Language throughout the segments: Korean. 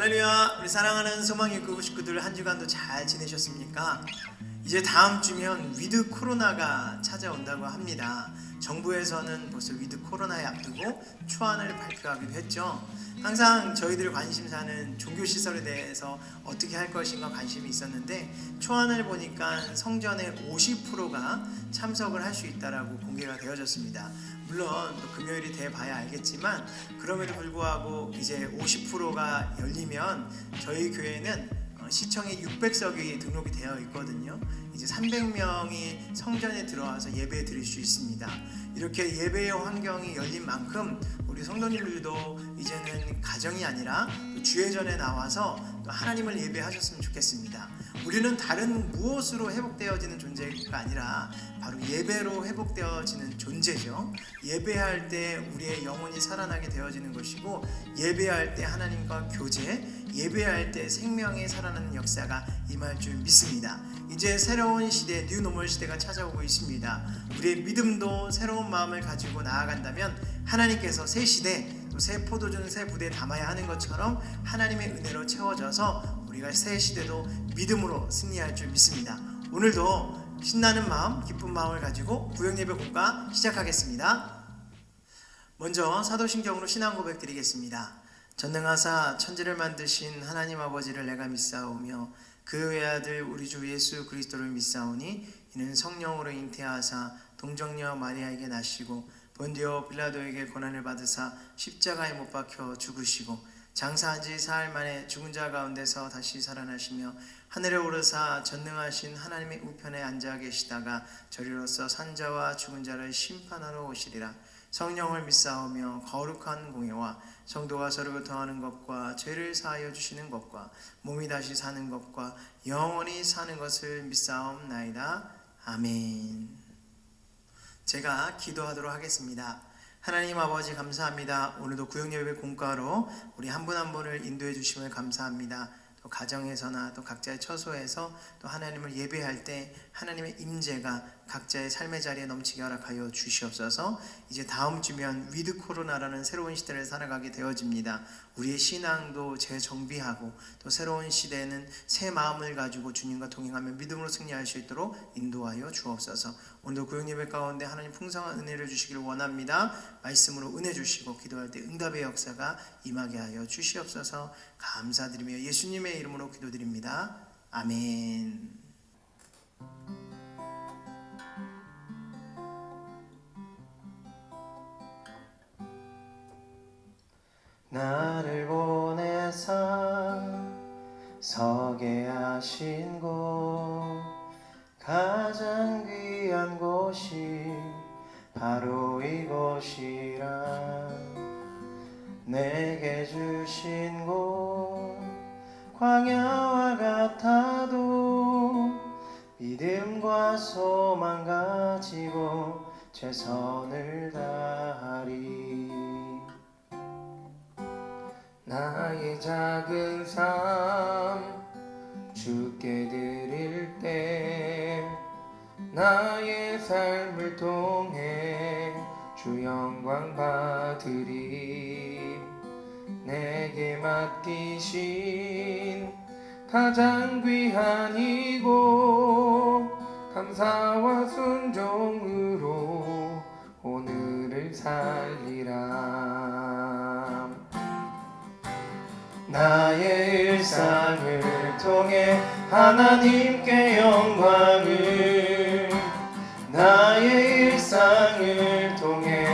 할렐루야. 우리 사랑하는 소망교회 식구들 한 주간도 잘 지내셨습니까? 이제 다음 주면 위드 코로나가 찾아온다고 합니다. 정부에서는 벌써 위드 코로나에 앞두고 초안을 발표하기도 했죠. 항상 저희들 관심사는 종교시설에 대해서 어떻게 할 것인가 관심이 있었는데 초안을 보니까 성전의 50%가 참석을 할 수 있다라고 공개가 되어졌습니다. 물론 또 금요일이 돼 봐야 알겠지만 그럼에도 불구하고 이제 50%가 열리면 저희 교회는 시청에 600석이 등록이 되어 있거든요. 이제 300명이 성전에 들어와서 예배 드릴 수 있습니다. 이렇게 예배의 환경이 열린 만큼 우리 성도님들도 이제는 가정이 아니라 주회전에 나와서 또 하나님을 예배하셨으면 좋겠습니다. 우리는 다른 무엇으로 회복되어지는 존재가 아니라 바로 예배로 회복되어지는 존재죠. 예배할 때 우리의 영혼이 살아나게 되어지는 것이고, 예배할 때 하나님과 교제, 예배할 때 생명이 살아나는 역사가 임할 줄 믿습니다. 이제 새로운 시대, 뉴노멀 시대가 찾아오고 있습니다. 우리의 믿음도 새로운 마음을 가지고 나아간다면 하나님께서 새 시대, 또 새 포도주, 새 부대에 담아야 하는 것처럼 하나님의 은혜로 채워져서 우리가 새 시대도 믿음으로 승리할 줄 믿습니다. 오늘도 신나는 마음, 기쁜 마음을 가지고 구역예배 공과 시작하겠습니다. 먼저 사도신경으로 신앙 고백 드리겠습니다. 전능하사 천지를 만드신 하나님 아버지를 내가 믿사오며 그 외아들 우리 주 예수 그리스도를 믿사오니 이는 성령으로 잉태하사 동정녀 마리아에게 나시고 본디오 빌라도에게 고난을 받으사 십자가에 못 박혀 죽으시고 장사한 지 사흘 만에 죽은 자 가운데서 다시 살아나시며 하늘에 오르사 전능하신 하나님의 우편에 앉아 계시다가 저리로서 산자와 죽은 자를 심판하러 오시리라. 성령을 믿사오며 거룩한 공예와 성도가 서로 교통하는 것과 죄를 사하여 주시는 것과 몸이 다시 사는 것과 영원히 사는 것을 믿사옵나이다. 아멘. 제가 기도하도록 하겠습니다. 하나님 아버지 감사합니다. 오늘도 구역예배 공과로 우리 한 분 한 분을 인도해 주심을 감사합니다. 또 가정에서나 또 각자의 처소에서 또 하나님을 예배할 때 하나님의 임재가 각자의 삶의 자리에 넘치게 허락하여 주시옵소서. 이제 다음 주면 위드 코로나라는 새로운 시대를 살아가게 되어집니다. 우리의 신앙도 재정비하고 또 새로운 시대에는 새 마음을 가지고 주님과 동행하며 믿음으로 승리할 수 있도록 인도하여 주옵소서. 오늘도 구역예배 가운데 하나님 풍성한 은혜를 주시기를 원합니다. 말씀으로 은혜 주시고 기도할 때 응답의 역사가 임하게 하여 주시옵소서. 감사드리며 예수님의 이름으로 기도드립니다. 아멘. 나를 보내사 서게 하신 곳, 가장 귀한 곳이 바로 이곳이라. 내게 주신 곳 광야와 같아도 믿음과 소망 가지고 최선을 다하리. 나의 작은 삶 주께 드릴 때 나의 삶을 통해 주 영광 받으리. 내게 맡기신 가장 귀한 이곳, 감사와 순종으로 오늘을 살리라. 나의 일상을 통해 하나님께 영광을, 나의 일상을 통해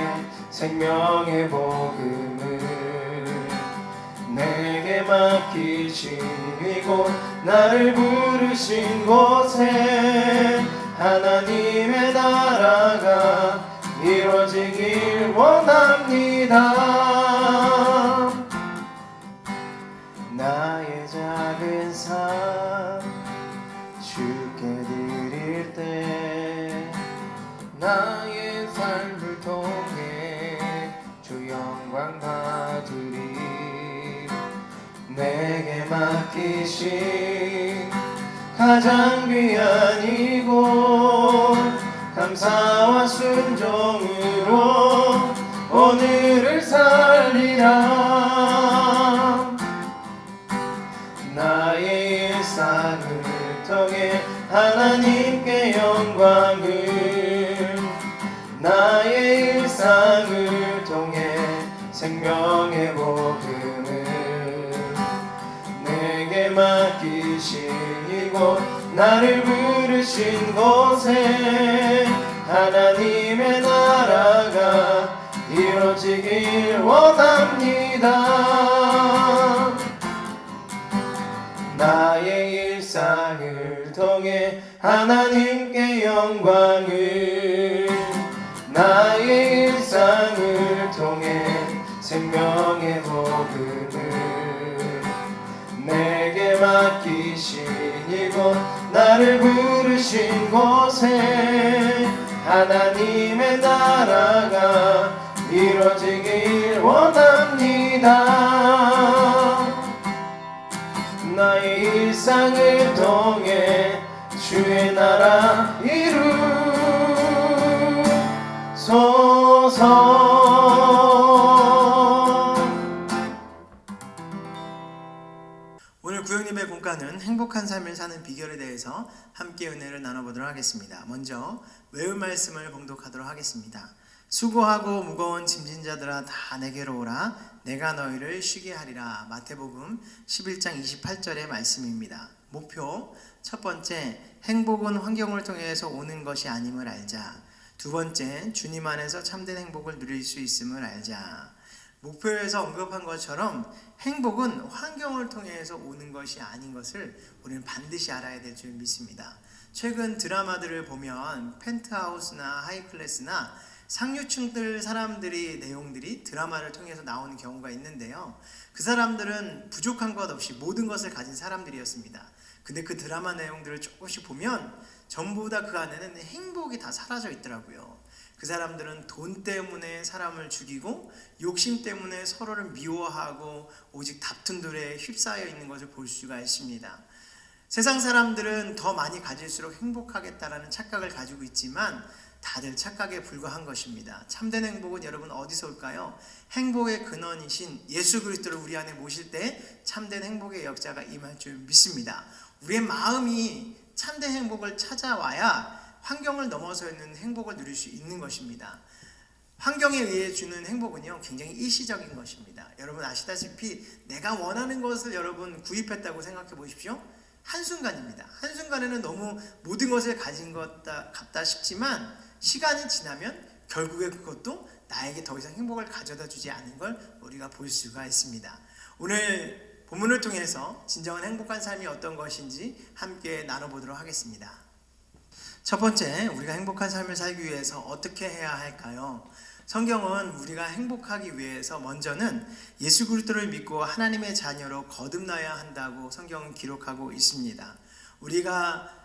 생명의 복음을, 내게 맡기신 이곳, 나를 부르신 곳에 하나님의 나라가 이루어지길 원합니다. 나의 작은 삶 주께 드릴 때 나의 삶을 통해 주 영광 받으리. 내게 맡기신 가장 귀한 이곳, 감사와 순종으로 오늘을 살리라. 생명의 복음을 내게 맡기신 이곳 나를 부르신 곳에 하나님의 나라가 이루어지길 원합니다. 나의 일상을 통해 하나님께 영광을 나의 일상을 통해 생명의 복음을 내게 맡기신 이곳 나를 부르신 곳에 하나님의 나라가 이루어지길 원합니다. 나의 일상을 통해 주의 나라 이루소서. 오늘 구영님의 공과는 행복한 삶을 사는 비결에 대해서 함께 은혜를 나눠보도록 하겠습니다. 먼저 외운 말씀을 봉독하도록 하겠습니다. 수고하고 무거운 짐진 자들아 다 내게로 오라 내가 너희를 쉬게 하리라. 마태복음 11장 28절의 말씀입니다. 목표 첫 번째, 행복은 환경을 통해서 오는 것이 아님을 알자. 두 번째, 주님 안에서 참된 행복을 누릴 수 있음을 알자. 목표에서 언급한 것처럼 행복은 환경을 통해서 오는 것이 아닌 것을 우리는 반드시 알아야 될 줄 믿습니다. 최근 드라마들을 보면 펜트하우스나 하이클래스나 상류층들 사람들이 내용들이 드라마를 통해서 나오는 경우가 있는데요. 그 사람들은 부족한 것 없이 모든 것을 가진 사람들이었습니다. 근데 그 드라마 내용들을 조금씩 보면 전부 다 그 안에는 행복이 다 사라져 있더라고요. 그 사람들은 돈 때문에 사람을 죽이고 욕심 때문에 서로를 미워하고 오직 다툼들에 휩싸여 있는 것을 볼 수가 있습니다. 세상 사람들은 더 많이 가질수록 행복하겠다라는 착각을 가지고 있지만 다들 착각에 불과한 것입니다. 참된 행복은 여러분 어디서 올까요? 행복의 근원이신 예수 그리스도를 우리 안에 모실 때 참된 행복의 역사가 임할 줄 믿습니다. 우리의 마음이 참된 행복을 찾아와야 환경을 넘어서 있는 행복을 누릴 수 있는 것입니다. 환경에 의해 주는 행복은요 굉장히 일시적인 것입니다. 여러분 아시다시피 내가 원하는 것을 여러분 구입했다고 생각해 보십시오. 한순간입니다. 한순간에는 너무 모든 것을 가진 것 같다 싶지만 시간이 지나면 결국에 그것도 나에게 더 이상 행복을 가져다 주지 않은 걸 우리가 볼 수가 있습니다. 오늘 본문을 통해서 진정한 행복한 삶이 어떤 것인지 함께 나눠보도록 하겠습니다. 첫 번째, 우리가 행복한 삶을 살기 위해서 어떻게 해야 할까요? 성경은 우리가 행복하기 위해서 먼저는 예수 그리스도를 믿고 하나님의 자녀로 거듭나야 한다고 성경은 기록하고 있습니다. 우리가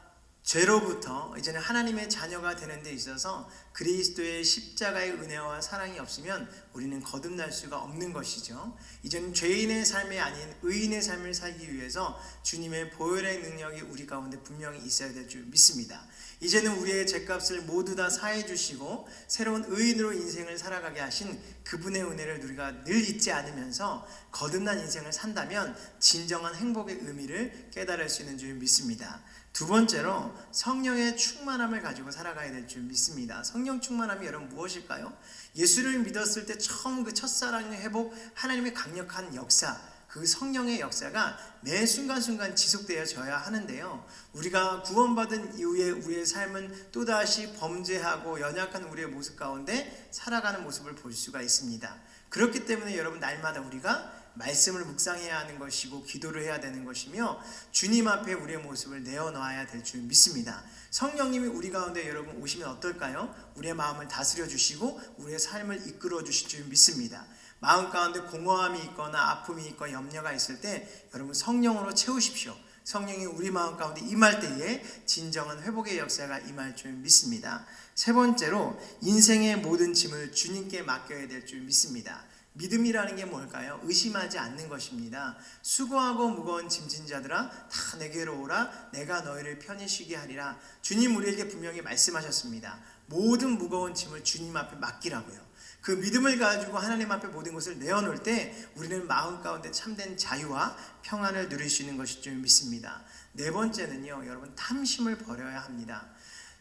죄로부터 이제는 하나님의 자녀가 되는 데 있어서 그리스도의 십자가의 은혜와 사랑이 없으면 우리는 거듭날 수가 없는 것이죠. 이제는 죄인의 삶이 아닌 의인의 삶을 살기 위해서 주님의 보혈의 능력이 우리 가운데 분명히 있어야 될 줄 믿습니다. 이제는 우리의 죄값을 모두 다 사해 주시고 새로운 의인으로 인생을 살아가게 하신 그분의 은혜를 우리가 늘 잊지 않으면서 거듭난 인생을 산다면 진정한 행복의 의미를 깨달을 수 있는 줄 믿습니다. 두 번째로 성령의 충만함을 가지고 살아가야 될 줄 믿습니다. 성령 충만함이 여러분 무엇일까요? 예수를 믿었을 때 처음 그 첫사랑의 회복, 하나님의 강력한 역사, 그 성령의 역사가 매 순간순간 지속되어져야 하는데요. 우리가 구원받은 이후에 우리의 삶은 또다시 범죄하고 연약한 우리의 모습 가운데 살아가는 모습을 볼 수가 있습니다. 그렇기 때문에 여러분 날마다 우리가 말씀을 묵상해야 하는 것이고 기도를 해야 되는 것이며 주님 앞에 우리의 모습을 내어놓아야 될 줄 믿습니다. 성령님이 우리 가운데 여러분 오시면 어떨까요? 우리의 마음을 다스려 주시고 우리의 삶을 이끌어 주실 줄 믿습니다. 마음 가운데 공허함이 있거나 아픔이 있거나 염려가 있을 때 여러분 성령으로 채우십시오. 성령이 우리 마음 가운데 임할 때에 진정한 회복의 역사가 임할 줄 믿습니다. 세 번째로 인생의 모든 짐을 주님께 맡겨야 될 줄 믿습니다. 믿음이라는 게 뭘까요? 의심하지 않는 것입니다. 수고하고 무거운 짐진 자들아 다 내게로 오라 내가 너희를 편히 쉬게 하리라. 주님 우리에게 분명히 말씀하셨습니다. 모든 무거운 짐을 주님 앞에 맡기라고요. 그 믿음을 가지고 하나님 앞에 모든 것을 내어놓을 때 우리는 마음 가운데 참된 자유와 평안을 누릴 수 있는 것일 줄 믿습니다. 네 번째는요, 여러분 탐심을 버려야 합니다.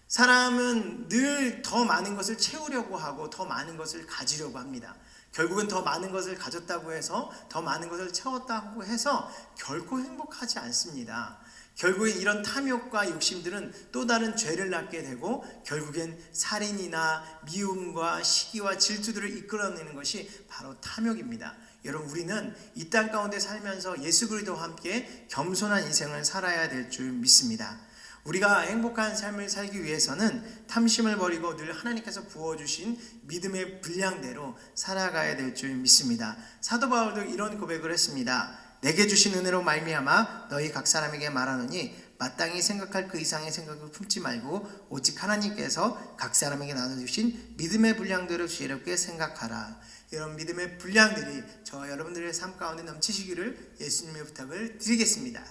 사람은 늘 더 많은 것을 채우려고 하고 더 많은 것을 가지려고 합니다. 결국은 더 많은 것을 가졌다고 해서, 더 많은 것을 채웠다고 해서 결코 행복하지 않습니다. 결국엔 이런 탐욕과 욕심들은 또 다른 죄를 낳게 되고 결국엔 살인이나 미움과 시기와 질투들을 이끌어내는 것이 바로 탐욕입니다. 여러분, 우리는 이 땅 가운데 살면서 예수 그리스도와 함께 겸손한 인생을 살아야 될 줄 믿습니다. 우리가 행복한 삶을 살기 위해서는 탐심을 버리고 늘 하나님께서 부어주신 믿음의 분량대로 살아가야 될 줄 믿습니다. 사도 바울도 이런 고백을 했습니다. 내게 주신 은혜로 말미암아 너희 각 사람에게 말하노니 마땅히 생각할 그 이상의 생각을 품지 말고 오직 하나님께서 각 사람에게 나눠주신 믿음의 분량대로 지혜롭게 생각하라. 이런 믿음의 분량들이 저와 여러분들의 삶 가운데 넘치시기를 예수님의 부탁을 드리겠습니다.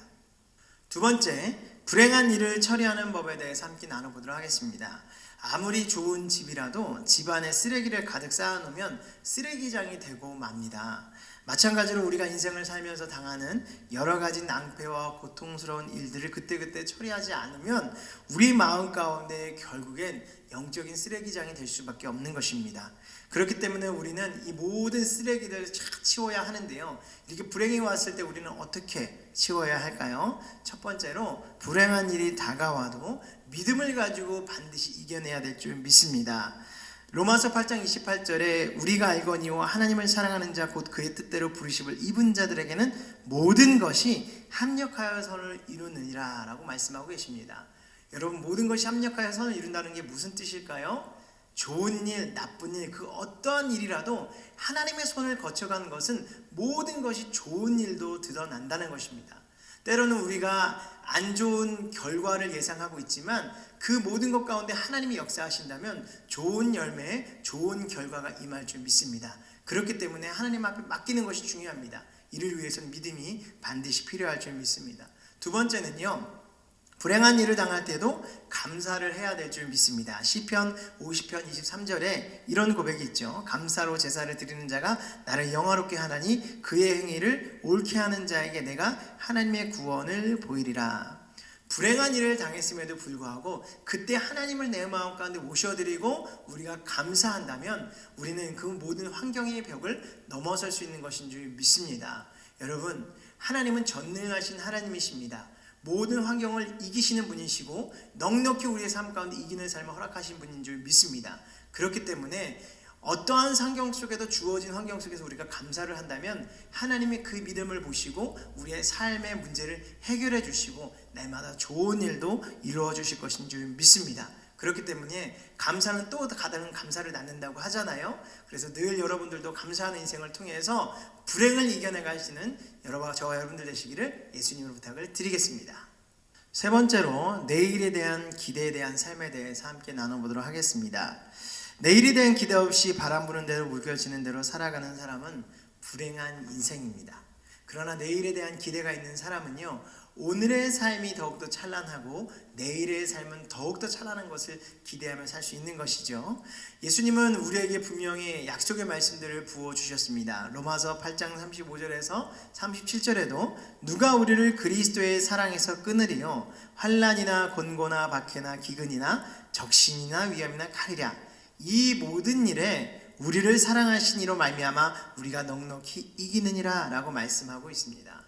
두 번째, 불행한 일을 처리하는 법에 대해서 함께 나눠보도록 하겠습니다. 아무리 좋은 집이라도 집안에 쓰레기를 가득 쌓아놓으면 쓰레기장이 되고 맙니다. 마찬가지로 우리가 인생을 살면서 당하는 여러 가지 낭패와 고통스러운 일들을 그때그때 처리하지 않으면 우리 마음 가운데 결국엔 영적인 쓰레기장이 될 수밖에 없는 것입니다. 그렇기 때문에 우리는 이 모든 쓰레기들을 쫙 치워야 하는데요. 이렇게 불행이 왔을 때 우리는 어떻게 치워야 할까요? 첫 번째로 불행한 일이 다가와도 믿음을 가지고 반드시 이겨내야 될 줄 믿습니다. 로마서 8장 28절에 우리가 알거니와 하나님을 사랑하는 자 곧 그의 뜻대로 부르심을 입은 자들에게는 모든 것이 합력하여 선을 이루느니라 라고 말씀하고 계십니다. 여러분, 모든 것이 합력하여 선을 이룬다는 게 무슨 뜻일까요? 좋은 일, 나쁜 일, 그 어떠한 일이라도 하나님의 손을 거쳐간 것은 모든 것이 좋은 일도 드러난다는 것입니다. 때로는 우리가 안 좋은 결과를 예상하고 있지만 그 모든 것 가운데 하나님이 역사하신다면 좋은 열매, 좋은 결과가 임할 줄 믿습니다. 그렇기 때문에 하나님 앞에 맡기는 것이 중요합니다. 이를 위해서는 믿음이 반드시 필요할 줄 믿습니다. 두 번째는요, 불행한 일을 당할 때도 감사를 해야 될 줄 믿습니다. 시편 50편 23절에 이런 고백이 있죠. 감사로 제사를 드리는 자가 나를 영화롭게 하나니 그의 행위를 옳게 하는 자에게 내가 하나님의 구원을 보이리라. 불행한 일을 당했음에도 불구하고 그때 하나님을 내 마음 가운데 모셔드리고 우리가 감사한다면 우리는 그 모든 환경의 벽을 넘어설 수 있는 것인 줄 믿습니다. 여러분, 하나님은 전능하신 하나님이십니다. 모든 환경을 이기시는 분이시고 넉넉히 우리의 삶 가운데 이기는 삶을 허락하신 분인 줄 믿습니다. 그렇기 때문에 어떠한 환경 속에도 주어진 환경 속에서 우리가 감사를 한다면 하나님이 그 믿음을 보시고 우리의 삶의 문제를 해결해 주시고 날마다 좋은 일도 이루어 주실 것인 줄 믿습니다. 그렇기 때문에 감사는 또 다른 감사를 낳는다고 하잖아요. 그래서 늘 여러분들도 감사하는 인생을 통해서 불행을 이겨내가시는 저와 여러분들 되시기를 예수님으로 부탁을 드리겠습니다. 세 번째로 내일에 대한 기대에 대한 삶에 대해서 함께 나눠보도록 하겠습니다. 내일에 대한 기대 없이 바람 부는 대로 물결치는 대로 살아가는 사람은 불행한 인생입니다. 그러나 내일에 대한 기대가 있는 사람은요, 오늘의 삶이 더욱더 찬란하고 내일의 삶은 더욱더 찬란한 것을 기대하며 살 수 있는 것이죠. 예수님은 우리에게 분명히 약속의 말씀들을 부어주셨습니다. 로마서 8장 35절에서 37절에도 누가 우리를 그리스도의 사랑에서 끊으리요 환난이나 곤고나 박해나 기근이나 적신이나 위험이나 칼이랴 이 모든 일에 우리를 사랑하신 이로 말미암아 우리가 넉넉히 이기느니라 라고 말씀하고 있습니다.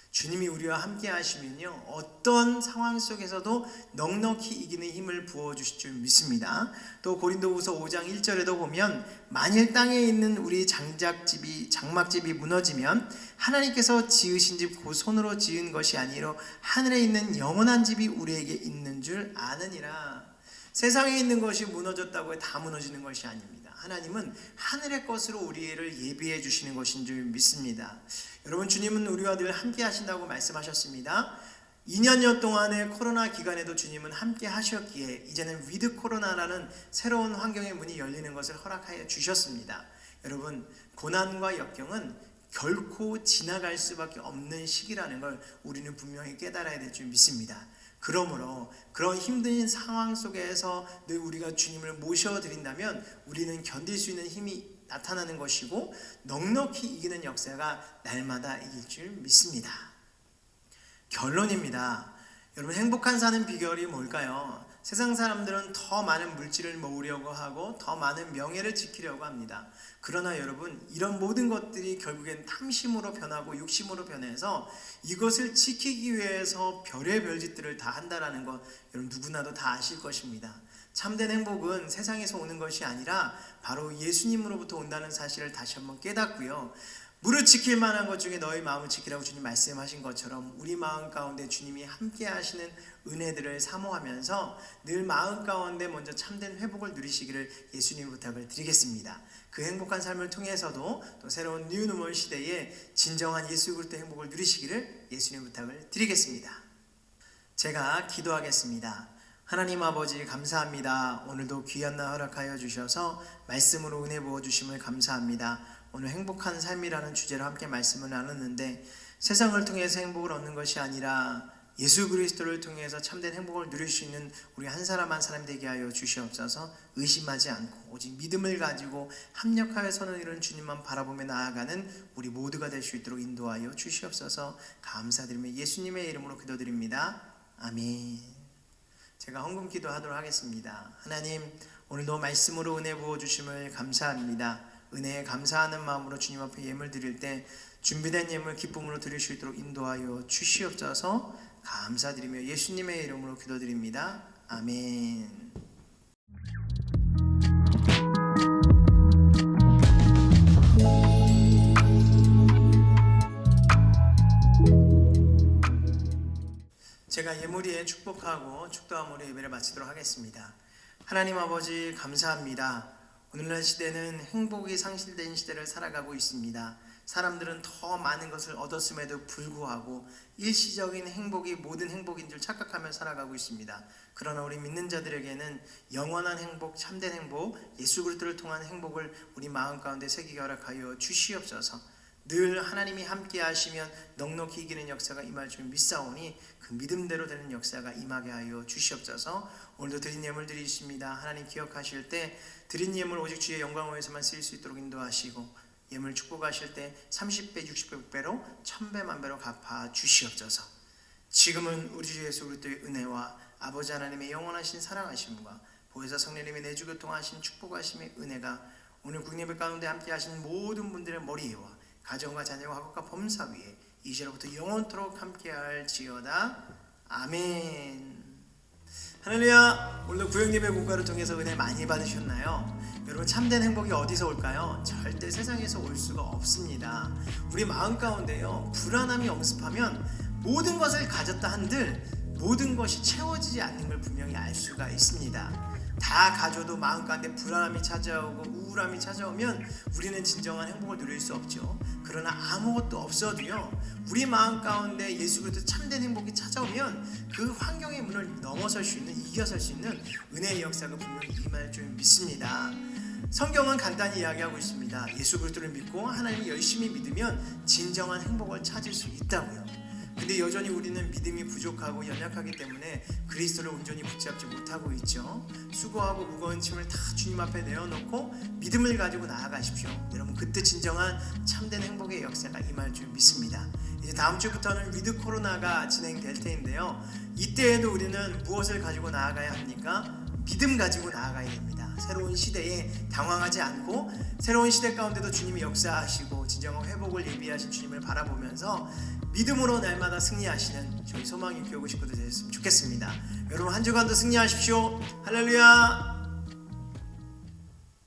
주님이 우리와 함께 하시면요, 어떤 상황 속에서도 넉넉히 이기는 힘을 부어주실 줄 믿습니다. 또 고린도후서 5장 1절에도 보면 만일 땅에 있는 우리 장막집이 무너지면 하나님께서 지으신 집 그 손으로 지은 것이 아니로 하늘에 있는 영원한 집이 우리에게 있는 줄 아느니라. 세상에 있는 것이 무너졌다고 해 다 무너지는 것이 아닙니다. 하나님은 하늘의 것으로 우리를 예비해 주시는 것인 줄 믿습니다. 여러분, 주님은 우리와 늘 함께 하신다고 말씀하셨습니다. 2년여 동안의 코로나 기간에도 주님은 함께 하셨기에 이제는 위드 코로나라는 새로운 환경의 문이 열리는 것을 허락하여 주셨습니다. 여러분, 고난과 역경은 결코 지나갈 수밖에 없는 시기라는 걸 우리는 분명히 깨달아야 될 줄 믿습니다. 그러므로 그런 힘든 상황 속에서 늘 우리가 주님을 모셔드린다면 우리는 견딜 수 있는 힘이 나타나는 것이고 넉넉히 이기는 역사가 날마다 이길 줄 믿습니다. 결론입니다. 여러분, 행복한 사는 비결이 뭘까요? 세상 사람들은 더 많은 물질을 모으려고 하고 더 많은 명예를 지키려고 합니다. 그러나 여러분, 이런 모든 것들이 결국엔 탐심으로 변하고 욕심으로 변해서 이것을 지키기 위해서 별의 별짓들을 다 한다라는 것 여러분 누구나도 다 아실 것입니다. 참된 행복은 세상에서 오는 것이 아니라 바로 예수님으로부터 온다는 사실을 다시 한번 깨닫고요. 무릇 지킬 만한 것 중에 너희 마음을 지키라고 주님 말씀하신 것처럼 우리 마음 가운데 주님이 함께 하시는 은혜들을 사모하면서 늘 마음 가운데 먼저 참된 회복을 누리시기를 예수님 부탁을 드리겠습니다. 그 행복한 삶을 통해서도 또 새로운 뉴 노멀 시대에 진정한 예수 그리스도의 행복을 누리시기를 예수님 부탁을 드리겠습니다. 제가 기도하겠습니다. 하나님 아버지 감사합니다. 오늘도 귀한 날 허락하여 주셔서 말씀으로 은혜 부어주심을 감사합니다. 오늘 행복한 삶이라는 주제로 함께 말씀을 나눴는데 세상을 통해서 행복을 얻는 것이 아니라 예수 그리스도를 통해서 참된 행복을 누릴 수 있는 우리 한 사람 한 사람 되게 하여 주시옵소서. 의심하지 않고 오직 믿음을 가지고 합력하여 선을 이루는 주님만 바라보며 나아가는 우리 모두가 될 수 있도록 인도하여 주시옵소서. 감사드리며 예수님의 이름으로 기도드립니다. 아멘. 제가 헌금 기도하도록 하겠습니다. 하나님, 오늘도 말씀으로 은혜 부어주심을 감사합니다. 은혜에 감사하는 마음으로 주님 앞에 예물 드릴 때 준비된 예물 기쁨으로 드릴 수 있도록 인도하여 주시옵소서. 감사드리며 예수님의 이름으로 기도드립니다. 아멘. 제가 예물이에 축복하고 축도함으로 예배를 마치도록 하겠습니다. 하나님 아버지 감사합니다. 오늘날 시대는 행복이 상실된 시대를 살아가고 있습니다. 사람들은 더 많은 것을 얻었음에도 불구하고 일시적인 행복이 모든 행복인 줄 착각하며 살아가고 있습니다. 그러나 우리 믿는 자들에게는 영원한 행복, 참된 행복, 예수 그리스도를 통한 행복을 우리 마음 가운데 새기게 허락하여 주시옵소서. 늘 하나님이 함께 하시면 넉넉히 이기는 역사가 임할 줄 믿사오니 그 믿음대로 되는 역사가 임하게 하여 주시옵소서. 오늘도 드린 예물 드리십니다. 하나님 기억하실 때 드린 예물 오직 주의 영광을 위해서만 쓰일 수 있도록 인도하시고 예물 축복하실 때 30배, 60배, 100배로 1000배, 만배로 갚아 주시옵소서. 지금은 우리 주 예수 그리스도의 은혜와 아버지 하나님의 영원하신 사랑하심과 보혜사 성령님의 내주교통하신 축복하심의 은혜가 오늘 국립의 가운데 함께 하신 모든 분들의 머리 위와 가정과 자녀와 학업과 범사 위에 이제로부터 영원토록 함께할지어다. 아멘. 할렐루야. 오늘도 구역예배 공과를 통해서 은혜 많이 받으셨나요? 여러분, 참된 행복이 어디서 올까요? 절대 세상에서 올 수가 없습니다. 우리 마음 가운데요, 불안함이 엄습하면 모든 것을 가졌다 한들 모든 것이 채워지지 않는 걸 분명히 알 수가 있습니다. 다 가져도 마음 가운데 불안함이 찾아오고 우울함이 찾아오면 우리는 진정한 행복을 누릴 수 없죠. 그러나 아무것도 없어도요, 우리 마음 가운데 예수 그리스도 참된 행복이 찾아오면 그 환경의 문을 넘어설 수 있는, 이겨설 수 있는 은혜의 역사가 분명히 임할 줄 믿습니다. 성경은 간단히 이야기하고 있습니다. 예수 그리스도를 믿고 하나님을 열심히 믿으면 진정한 행복을 찾을 수 있다고요. 근데 여전히 우리는 믿음이 부족하고 연약하기 때문에 그리스도를 온전히 붙잡지 못하고 있죠. 수고하고 무거운 짐을 다 주님 앞에 내어놓고 믿음을 가지고 나아가십시오. 여러분, 그때 진정한 참된 행복의 역사가 임할 줄 믿습니다. 이제 다음 주부터는 위드 코로나가 진행될 텐데요, 이때에도 우리는 무엇을 가지고 나아가야 합니까? 믿음 가지고 나아가야 됩니다. 새로운 시대에 당황하지 않고 새로운 시대 가운데도 주님이 역사하시고 진정한 회복을 예비하신 주님을 바라보면서 믿음으로 날마다 승리하시는 저희 소망이 교구 식구들 되셨으면 좋겠습니다. 여러분, 한 주간도 승리하십시오. 할렐루야.